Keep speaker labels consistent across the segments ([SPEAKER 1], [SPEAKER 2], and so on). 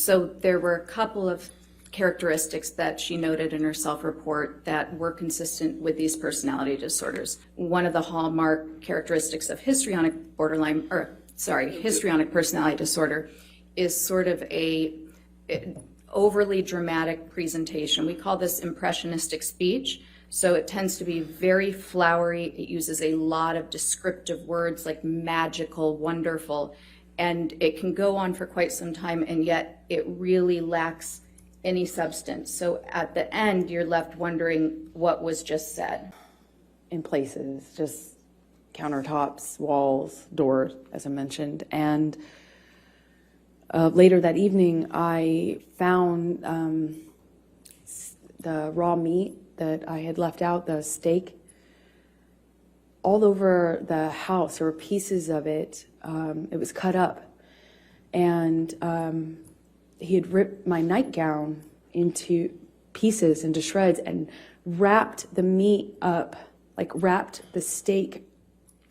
[SPEAKER 1] So there were a couple of characteristics that she noted in her self-report that were consistent with these personality disorders. One of the hallmark characteristics of histrionic personality disorder is sort of a overly dramatic presentation. We call this impressionistic speech. So it tends to be very flowery. It uses a lot of descriptive words like magical, wonderful, and it can go on for quite some time, and yet it really lacks any substance. So at the end, you're left wondering what was just said.
[SPEAKER 2] In places, just countertops, walls, doors, as I mentioned. And later that evening, I found the raw meat that I had left out, the steak, all over the house. There were pieces of it. It was cut up. And he had ripped my nightgown into pieces, into shreds, and wrapped the meat up, like wrapped the steak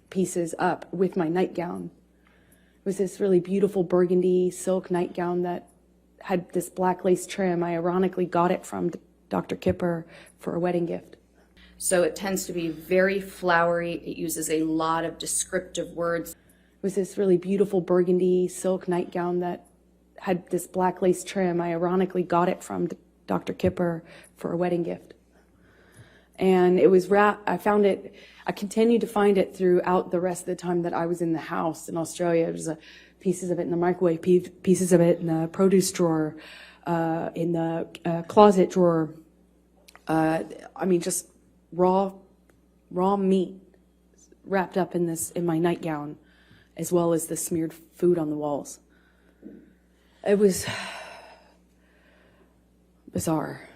[SPEAKER 2] pieces up with my nightgown. It was this really beautiful burgundy silk nightgown that had this black lace trim. I ironically got it from Dr. Kipper for a wedding gift.
[SPEAKER 1] So it tends to be very flowery. It uses a lot of descriptive words.
[SPEAKER 2] It was this really beautiful burgundy silk nightgown that had this black lace trim. I ironically got it from Dr. Kipper for a wedding gift. And it was wrapped, I continued to find it throughout the rest of the time that I was in the house in Australia. There's pieces of it in the microwave, pieces of it in the produce drawer, in the closet drawer. I mean, just raw meat wrapped up in my nightgown, as well as the smeared food on the walls. It was bizarre.